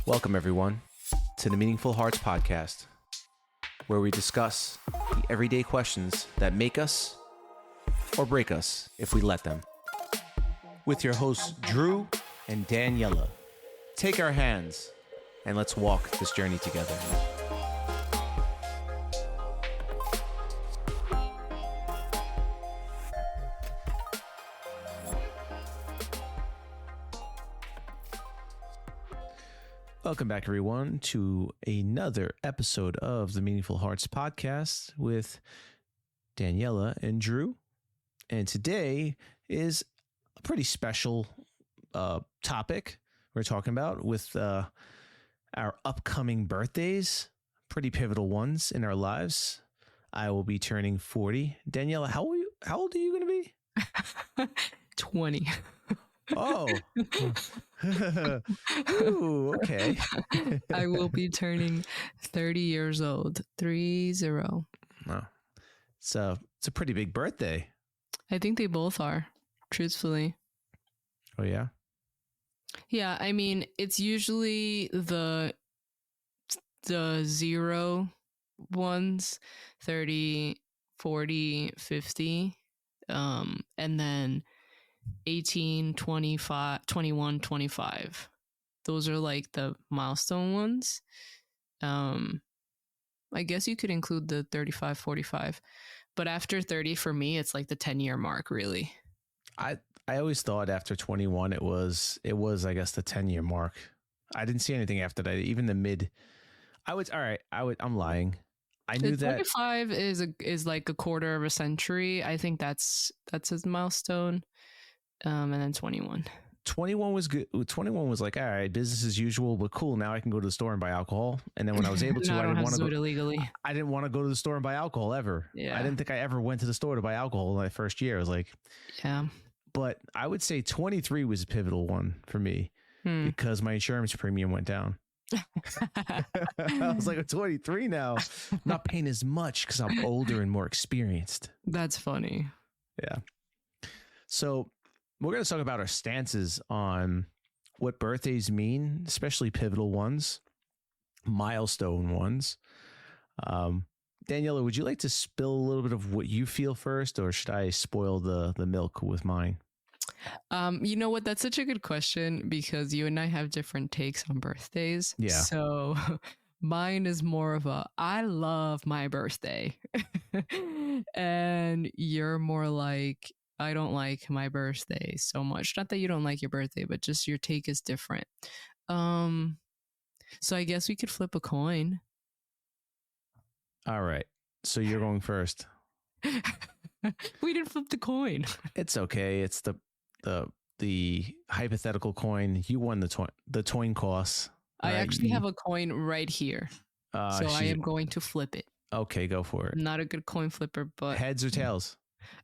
Welcome, everyone, to the Meaningful Hearts podcast, where we discuss the everyday questions that make us or break us if we let them. With your hosts, Drew and Daniella. Take our hands and let's walk this journey together. Welcome back, everyone, to another episode of the Meaningful Hearts podcast with Daniella and Drew. And today is a pretty special topic we're talking about with our upcoming birthdays, pretty pivotal ones in our lives. I will be turning 40. Daniella, how old are you going to be? 20. Oh, ooh, okay. I will be turning 30 years old. 30. Wow. It's a pretty big birthday. I think they both are, truthfully. Oh, yeah? Yeah, I mean, it's usually the 0 ones, 30, 40, 50, and then 18, 25, 21, 25. Those are like the milestone ones. I guess you could include the 35, 45. But after 30, for me, it's like the 10-year mark, really. I always thought after 21, it was, I guess, the 10-year mark. I didn't see anything after that. Even the mid, I'm lying. I knew that 25 is like a quarter of a century. I think that's his milestone. And then 21. 21 was good. 21 was like, all right, business as usual, but cool. Now I can go to the store and buy alcohol. And then when I was able to, no, I didn't want to do it illegally. I didn't want to go to the store and buy alcohol ever. Yeah. I didn't think I ever went to the store to buy alcohol in my first year. I was like, yeah. But I would say 23 was a pivotal one for me because my insurance premium went down. I was like, I'm 23 now. I'm not paying as much because I'm older and more experienced. That's funny. Yeah. So we're going to talk about our stances on what birthdays mean, especially pivotal ones, milestone ones. Daniella, would you like to spill a little bit of what you feel first, or should I spoil the milk with mine? You know what? That's such a good question because you and I have different takes on birthdays. Yeah. So mine is more of I love my birthday. And you're more like, I don't like my birthday so much. Not that you don't like your birthday, but just your take is different. So I guess we could flip a coin. All right. So you're going first. We didn't flip the coin. It's okay. It's the hypothetical coin. You won the coin cost. I actually have a coin right here. So I am going to flip it. Okay, go for it. I'm not a good coin flipper, but heads or tails?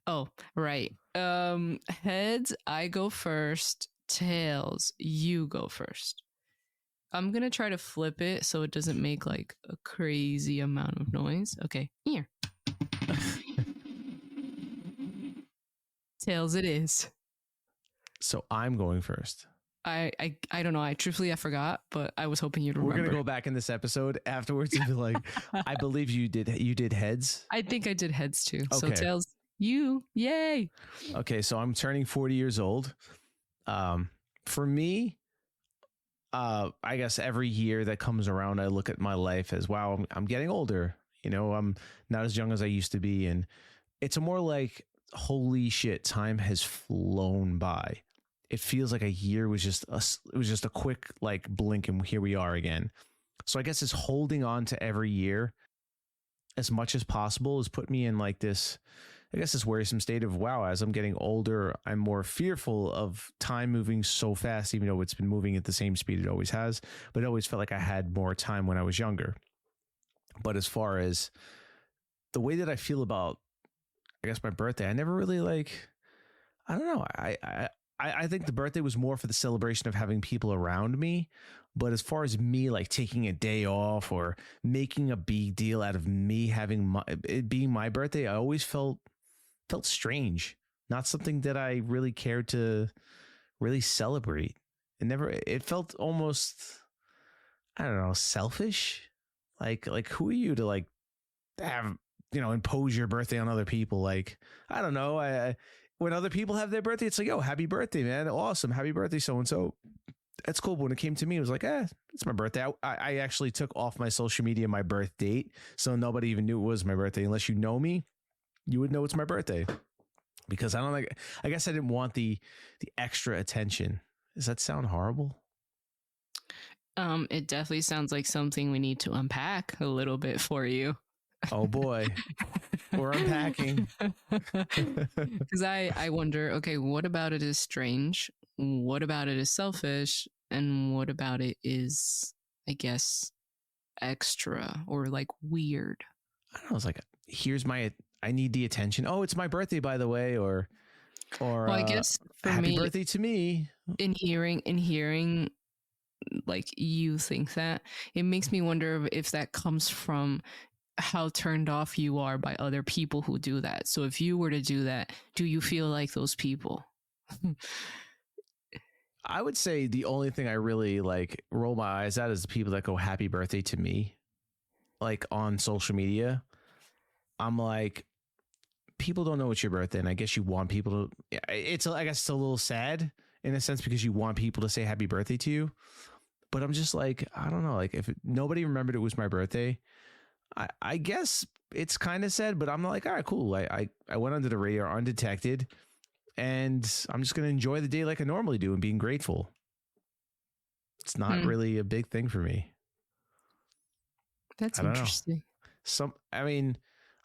Oh, right. Heads, I go first. Tails, you go first. I'm going to try to flip it so it doesn't make like a crazy amount of noise. Okay, here. Tails it is. So I'm going first. I don't know. I forgot, but I was hoping you'd remember. We're going to go back in this episode afterwards and be like, I believe you did heads. I think I did heads too. Okay. So tails, you, yay. Okay, so I'm turning 40 years old. For me, I guess every year that comes around, I look at my life as, wow, I'm getting older. You know, I'm not as young as I used to be. And it's more like, holy shit, time has flown by. It feels like a year was just a quick like blink and here we are again. So I guess it's holding on to every year as much as possible has put me in like this, I guess, this worrisome state of, wow, as I'm getting older, I'm more fearful of time moving so fast, even though it's been moving at the same speed it always has. But it always felt like I had more time when I was younger. But as far as the way that I feel about, I guess, my birthday, I never really I don't know. I think the birthday was more for the celebration of having people around me. But as far as me like taking a day off or making a big deal out of me having it being my birthday, I always felt strange. Not something that I really cared to really celebrate. It felt almost I don't know, selfish. Like who are you to like have, impose your birthday on other people? Like, I don't know. When other people have their birthday, it's like, oh, happy birthday, man. Awesome. Happy birthday, so and so. That's cool. But when it came to me, it was like, it's my birthday. I actually took off my social media my birth date. So nobody even knew it was my birthday. Unless you know me, you would know it's my birthday. Because I guess I didn't want the extra attention. Does that sound horrible? It definitely sounds like something we need to unpack a little bit for you. Oh boy. We're unpacking. Because I wonder, okay, what about it is strange? What about it is selfish? And what about it is, I guess, extra or like weird? I don't know. It's like, I need the attention. Oh, it's my birthday, by the way, or Well, I guess for happy me, birthday to me. in hearing like you think that, it makes me wonder if that comes from how turned off you are by other people who do that. So if you were to do that, do you feel like those people? I would say the only thing I really like roll my eyes at is the people that go happy birthday to me, like on social media. I'm like, people don't know it's your birthday, and I guess you want people to. I guess it's a little sad in a sense because you want people to say happy birthday to you. But I'm just like, I don't know, like if nobody remembered it was my birthday, I guess it's kind of sad. But I'm like, all right, cool. I went under the radar undetected, and I'm just gonna enjoy the day like I normally do and being grateful. It's not really a big thing for me. That's I don't know. interesting. I mean,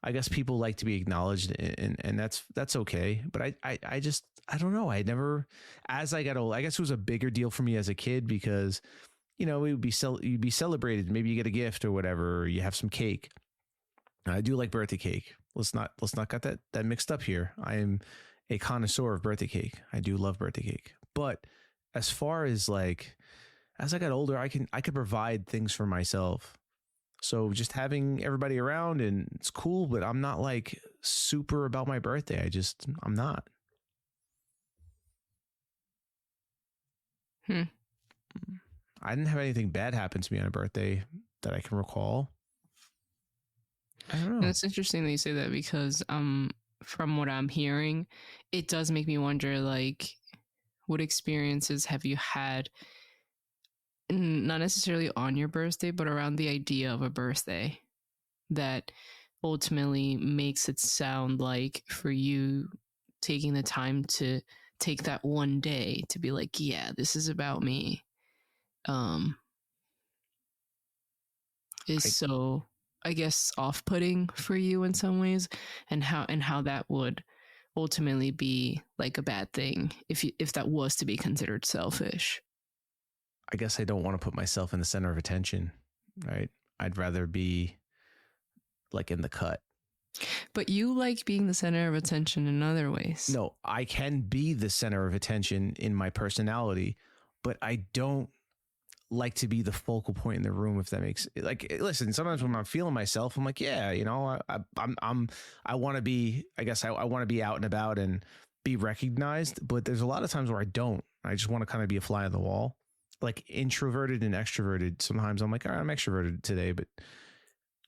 I guess people like to be acknowledged, and that's okay. But I just, I don't know. I never, as I got old, I guess it was a bigger deal for me as a kid because, it would be you'd be celebrated. Maybe you get a gift or whatever, or you have some cake. I do like birthday cake. Let's not get that mixed up here. I am a connoisseur of birthday cake. I do love birthday cake. But as far as like, as I got older, I could provide things for myself. So just having everybody around and it's cool, but I'm not like super about my birthday. I'm not. I didn't have anything bad happen to me on a birthday that I can recall. I don't know. It's interesting that you say that because from what I'm hearing, it does make me wonder like what experiences have you had, not necessarily on your birthday, but around the idea of a birthday that ultimately makes it sound like for you taking the time to take that one day to be like, yeah, this is about me, is so, I guess, off-putting for you in some ways, and how that would ultimately be like a bad thing if that was to be considered selfish. I guess I don't want to put myself in the center of attention, right? I'd rather be like in the cut. But you like being the center of attention in other ways. No, I can be the center of attention in my personality, but I don't like to be the focal point in the room. If that makes like, listen, sometimes when I'm feeling myself, I'm like, yeah, I want to be, I guess I want to be out and about and be recognized. But there's a lot of times where I don't. I just want to kind of be a fly on the wall, like introverted and extroverted. Sometimes I'm like, all right, I'm extroverted today, but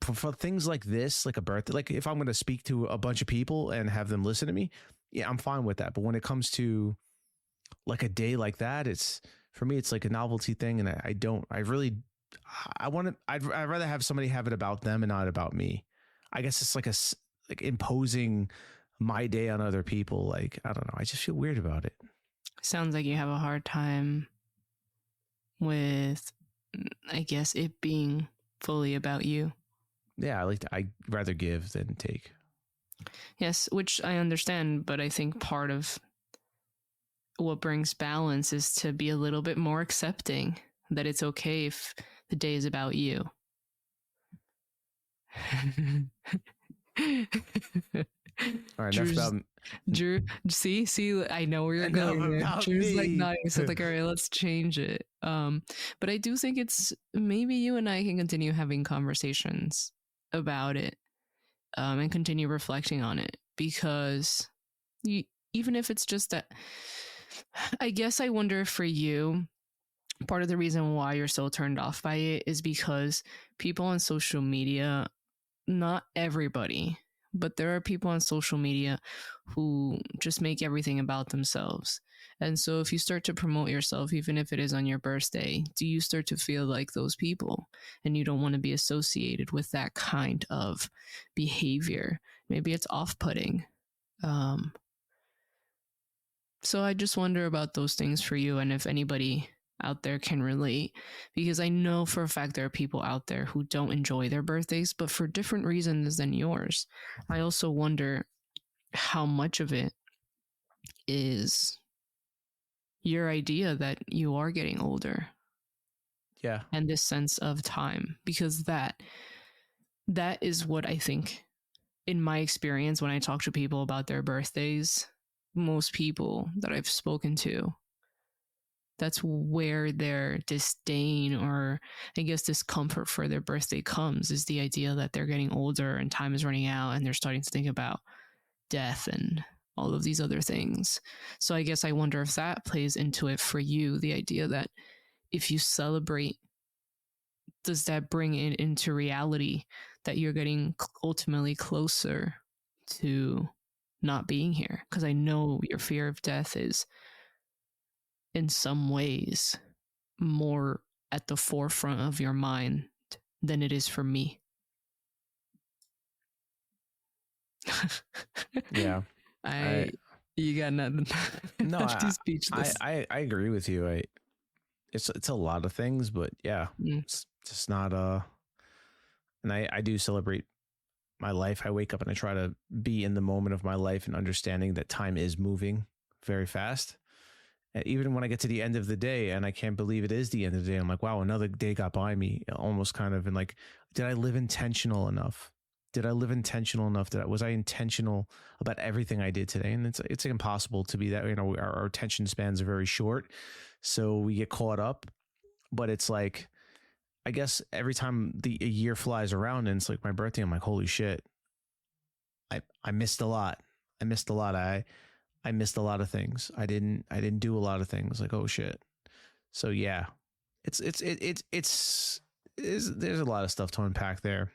for things like this, like a birthday, like if I'm going to speak to a bunch of people and have them listen to me, yeah, I'm fine with that. But when it comes to like a day like that, for me, it's like a novelty thing. And I'd rather have somebody have it about them and not about me. I guess it's like imposing my day on other people. Like, I don't know. I just feel weird about it. Sounds like you have a hard time with, I guess, it being fully about you. Yeah, I'd rather give than take. Yes, which I understand, but I think part of what brings balance is to be a little bit more accepting that it's okay if the day is about you. All right, enough about Drew. See, I know where you're going. Drew's like nodding, so like, all right, let's change it. But I do think it's maybe you and I can continue having conversations about it, and continue reflecting on it, because even if it's just that, I guess I wonder for you, part of the reason why you're so turned off by it is because people on social media, not everybody, but there are people on social media who just make everything about themselves. And so if you start to promote yourself, even if it is on your birthday, do you start to feel like those people and you don't want to be associated with that kind of behavior? Maybe it's off putting. Um, so I just wonder about those things for you and if anybody out there can relate, because I know for a fact there are people out there who don't enjoy their birthdays, but for different reasons than yours. I also wonder how much of it is your idea that you are getting older Yeah. and this sense of time, because that is what I think, in my experience, when I talk to people about their birthdays, most people that I've spoken to, that's where their disdain, or I guess discomfort for their birthday comes, is the idea that they're getting older and time is running out and they're starting to think about death and all of these other things. So I guess I wonder if that plays into it for you, the idea that if you celebrate, does that bring it into reality that you're getting ultimately closer to not being here? Because I know your fear of death is in some ways more at the forefront of your mind than it is for me. Yeah. You got nothing. No, I'm too speechless. I agree with you. It's a lot of things, but yeah, it's just not and I do celebrate my life. I wake up and I try to be in the moment of my life and understanding that time is moving very fast. And even when I get to the end of the day and I can't believe it is the end of the day, I'm like, wow, another day got by me, almost kind of. And like, did I live intentional enough? Did I live intentional enough? Was I intentional about everything I did today? And it's impossible to be that. You know, our attention spans are very short, so we get caught up. But it's like, I guess every time a year flies around and it's like my birthday, I'm like, holy shit, I missed a lot. I missed a lot. I missed a lot of things. I didn't do a lot of things. Like, oh shit. So yeah, there's a lot of stuff to unpack there.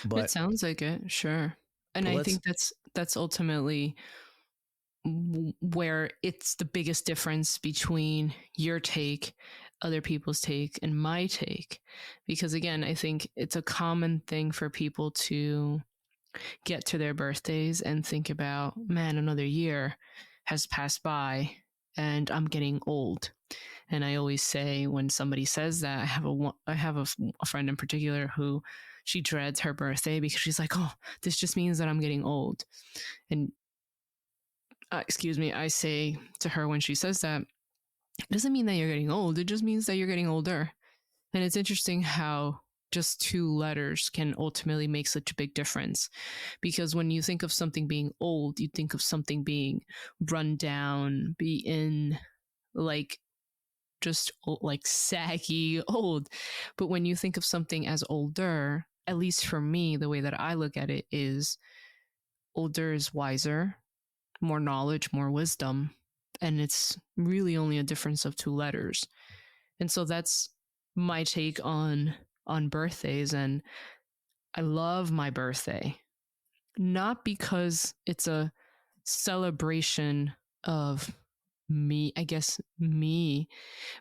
But it sounds like it, sure. And I think that's ultimately where it's the biggest difference between your take, other people's take, and my take. Because again, I think it's a common thing for people to get to their birthdays and think about, man, another year has passed by and I'm getting old. And I always say, when somebody says that, I have a friend in particular who, she dreads her birthday because she's like, oh, this just means that I'm getting old. And excuse me, I say to her when she says that, it doesn't mean that you're getting old. It just means that you're getting older. And it's interesting how just two letters can ultimately make such a big difference. Because when you think of something being old, you think of something being run down, being like just like saggy old. But when you think of something as older, at least for me, the way that I look at it is, older is wiser, more knowledge, more wisdom. And it's really only a difference of two letters. And so that's my take on birthdays. And I love my birthday, not because it's a celebration of me,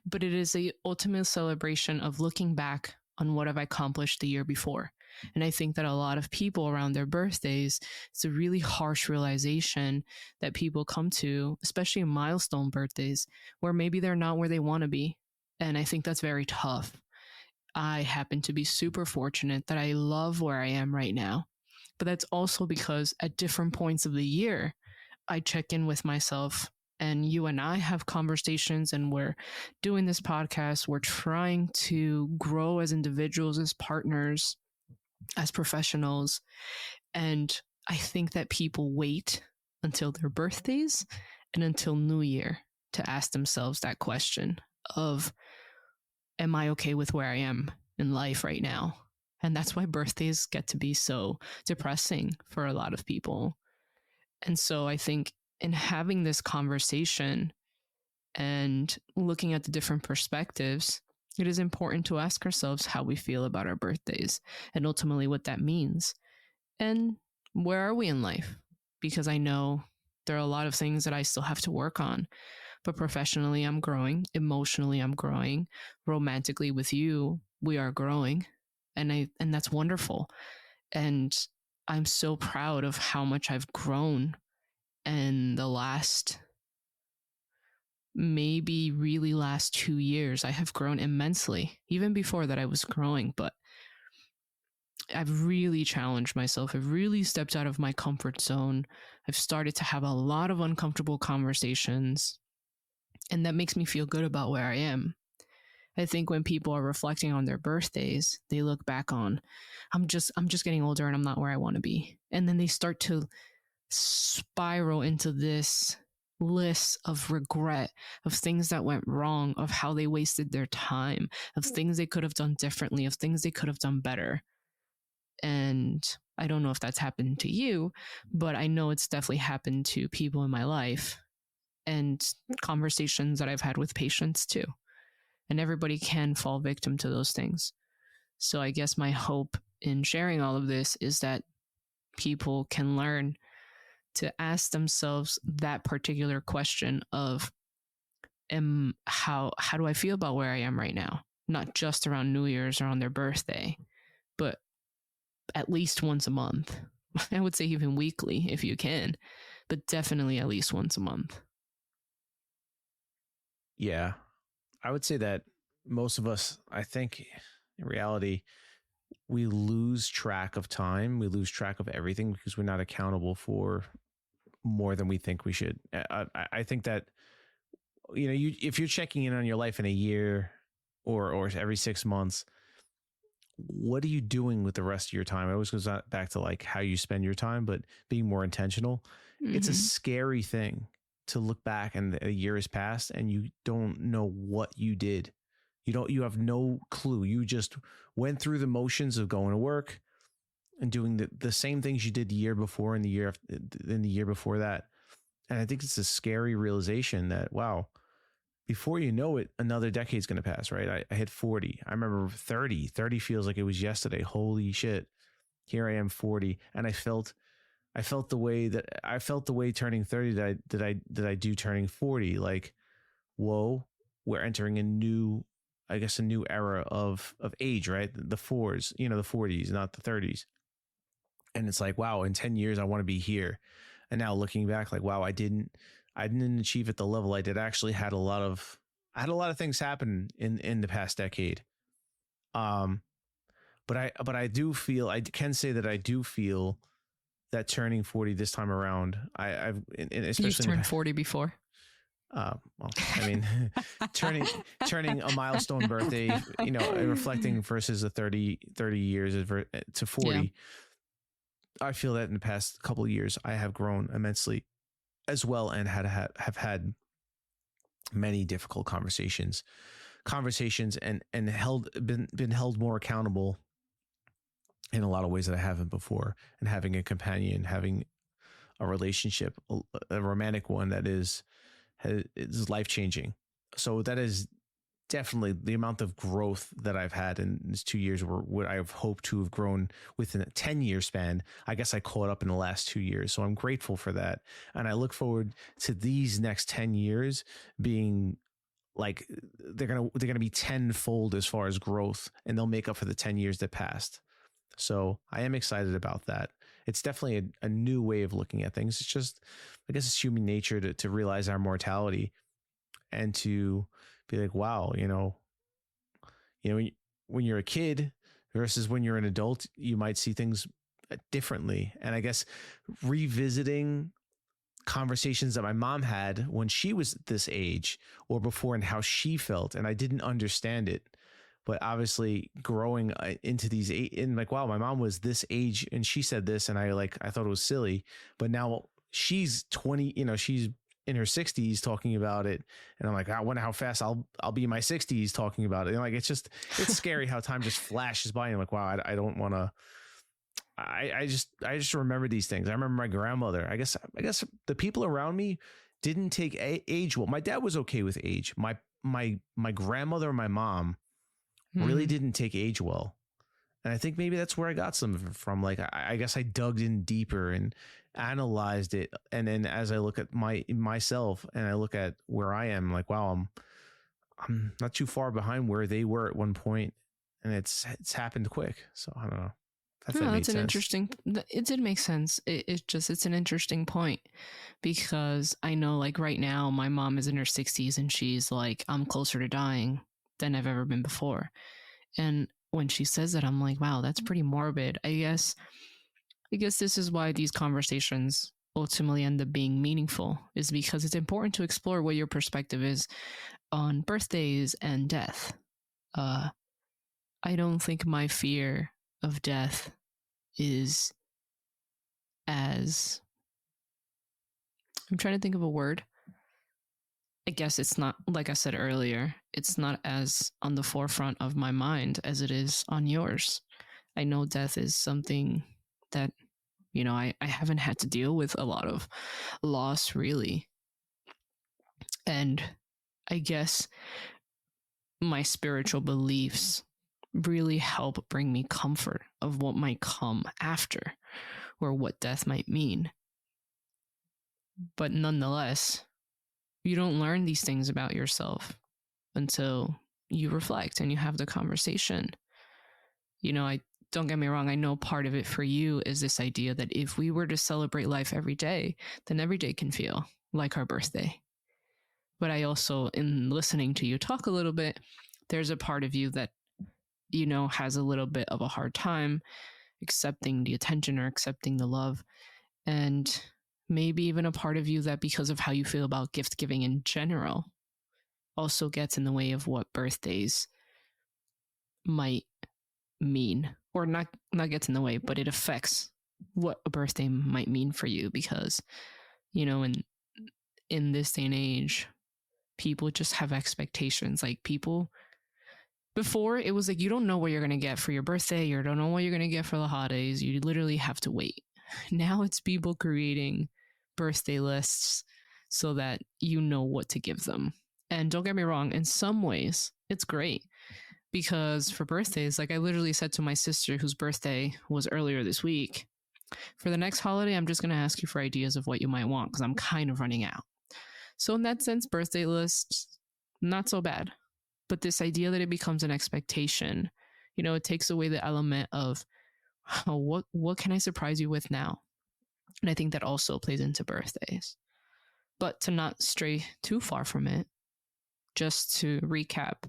but it is a ultimate celebration of looking back on what I've accomplished the year before. And I think that a lot of people around their birthdays, it's a really harsh realization that people come to, especially milestone birthdays, where maybe they're not where they want to be. And I think that's very tough. I happen to be super fortunate that I love where I am right now. But that's also because at different points of the year, I check in with myself, and you and I have conversations, and we're doing this podcast. We're trying to grow as individuals, as partners, as professionals. And I think that people wait until their birthdays and until New Year to ask themselves that question of, am I okay with where I am in life right now? And that's why birthdays get to be so depressing for a lot of people. And so I think in having this conversation and looking at the different perspectives, it is important to ask ourselves how we feel about our birthdays and ultimately what that means. And where are we in life? Because I know there are a lot of things that I still have to work on. But professionally, I'm growing. Emotionally, I'm growing. Romantically, with you, we are growing. And that's wonderful. And I'm so proud of how much I've grown in the last, maybe really last 2 years. I have grown immensely. Even before that, I was growing, but I've really challenged myself. I've really stepped out of my comfort zone. I've started to have a lot of uncomfortable conversations, and that makes me feel good about where I am. I think when people are reflecting on their birthdays, they look back on, I'm just getting older and I'm not where I want to be. And then they start to spiral into this list of regret, of things that went wrong, of how they wasted their time, of things they could have done differently, of things they could have done better. And I don't know if that's happened to you, but I know it's definitely happened to people in my life and conversations that I've had with patients too. And everybody can fall victim to those things. So I guess my hope in sharing all of this is that people can learn to ask themselves that particular question of how do I feel about where I am right now? Not just around New Year's or on their birthday, but at least once a month. I would say even weekly if you can, but definitely at least once a month. Yeah. I would say that most of us, I think in reality, we lose track of time. We lose track of everything because we're not accountable for more than we think we should. I think that, if you're checking in on your life in a year or every 6 months, what are you doing with the rest of your time? It always goes back to like how you spend your time, but being more intentional. Mm-hmm. It's a scary thing to look back and a year has passed and you don't know what you did. You have no clue. You just went through the motions of going to work and doing the same things you did the year before and the year before that. And I think it's a scary realization that, wow, before you know it, another decade's going to pass, right? I hit 40. I remember 30. 30 feels like it was yesterday. Holy shit. Here I am 40. And I felt the way turning 30 that I do turning 40. Like, whoa, we're entering a new era of age, right? The fours, the 40s, not the 30s. And it's like, wow, in 10 years, I want to be here. And now looking back, like, wow, I didn't achieve at the level I did. I actually had a lot of things happen in the past decade. But I do feel, I can say that I do feel that turning 40 this time around, I've especially you've turned 40 before. Well, I mean, turning a milestone birthday, reflecting versus a 30 years to 40. Yeah. I feel that in the past couple of years, I have grown immensely as well, and have had many difficult conversations and been held more accountable in a lot of ways that I haven't before, and having a companion, having a relationship, a romantic one that is life-changing. So that is definitely the amount of growth that I've had in these 2 years, or what I have hoped to have grown within a 10-year span. I guess I caught up in the last 2 years. So I'm grateful for that. And I look forward to these next 10 years being like, they're going to be tenfold as far as growth, and they'll make up for the 10 years that passed. So I am excited about that. It's definitely a new way of looking at things. It's just, I guess it's human nature to realize our mortality and to be like, wow, when you're a kid versus when you're an adult, you might see things differently. And I guess revisiting conversations that my mom had when she was this age or before, and how she felt, and I didn't understand it. But obviously growing into these and like, wow, my mom was this age and she said this, and I thought it was silly. But now she's 20, she's in her 60s talking about it, and I'm like, I wonder how fast I'll be in my 60s talking about it. And like, it's scary how time just flashes by, and I'm like, wow, I don't want to. I just remember these things. I remember my grandmother. I guess the people around me didn't take age well. My dad was okay with age. My grandmother and my mom really didn't take age well. And I think maybe that's where I got some of it from. Like, I guess I dug in deeper and analyzed it. And then as I look at myself and I look at where I am, like, wow, I'm not too far behind where they were at one point, and it's happened quick. So I don't know. No, that's an interesting. It did make sense. It's an interesting point, because I know, like, right now my mom is in her 60s and she's like, I'm closer to dying than I've ever been before. And when she says that, I'm like, wow, that's pretty morbid. I guess this is why these conversations ultimately end up being meaningful, is because it's important to explore what your perspective is on birthdays and death. I don't think my fear of death is as, I'm trying to think of a word. I guess it's not, like I said earlier, it's not as on the forefront of my mind as it is on yours. I know death is something that, you know, I haven't had to deal with a lot of loss, really. And I guess my spiritual beliefs really help bring me comfort of what might come after, or what death might mean. But nonetheless, you don't learn these things about yourself until you reflect and you have the conversation. You know, don't get me wrong, I know part of it for you is this idea that if we were to celebrate life every day, then every day can feel like our birthday. But I also, in listening to you talk a little bit, there's a part of you that, you know, has a little bit of a hard time accepting the attention or accepting the love. And maybe even a part of you that, because of how you feel about gift giving in general, also gets in the way of what birthdays might mean, or not gets in the way, but it affects what a birthday might mean for you. Because, you know, in this day and age, people just have expectations. Like, people, before it was like, you don't know what you're going to get for your birthday, you don't know what you're going to get for the holidays, you literally have to wait. Now it's people creating birthday lists so that you know what to give them. And don't get me wrong, in some ways it's great, because for birthdays, like, I literally said to my sister, whose birthday was earlier this week, for the next holiday, I'm just going to ask you for ideas of what you might want, because I'm kind of running out. So in that sense, birthday lists, not so bad. But this idea that it becomes an expectation, you know, it takes away the element of, oh, what can I surprise you with now? And I think that also plays into birthdays. But to not stray too far from it, just to recap,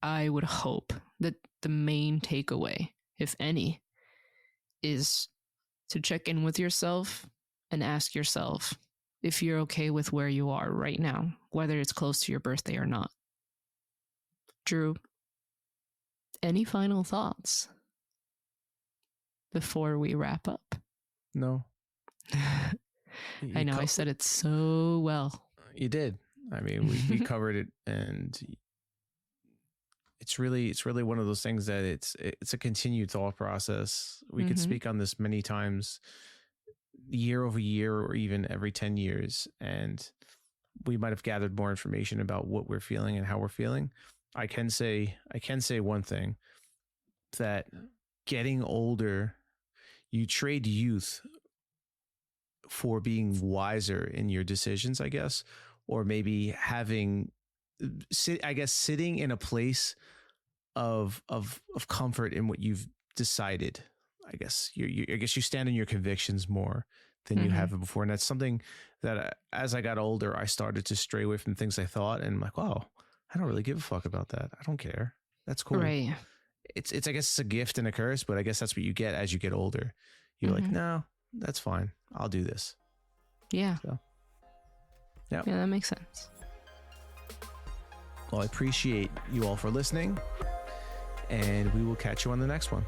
I would hope that the main takeaway, if any, is to check in with yourself and ask yourself if you're okay with where you are right now, whether it's close to your birthday or not. Drew, any final thoughts before we wrap up? No. I know I said it so well. You did. I mean, we covered it, and it's really one of those things that it's a continued thought process. We could speak on this many times, year over year, or even every 10 years, and we might have gathered more information about what we're feeling and how we're feeling. I can say one thing, that getting older, you trade youth for being wiser in your decisions, I guess, or maybe sitting in a place of comfort in what you've decided. I guess you stand in your convictions more than you have before. And that's something that as I got older, I started to stray away from things I thought, and I'm like, wow, I don't really give a fuck about that. I don't care. That's cool. Right. It's I guess it's a gift and a curse, but I guess that's what you get as you get older. You're like, no, that's fine. I'll do this. Yeah. So, yeah, that makes sense. Well, I appreciate you all for listening, and we will catch you on the next one.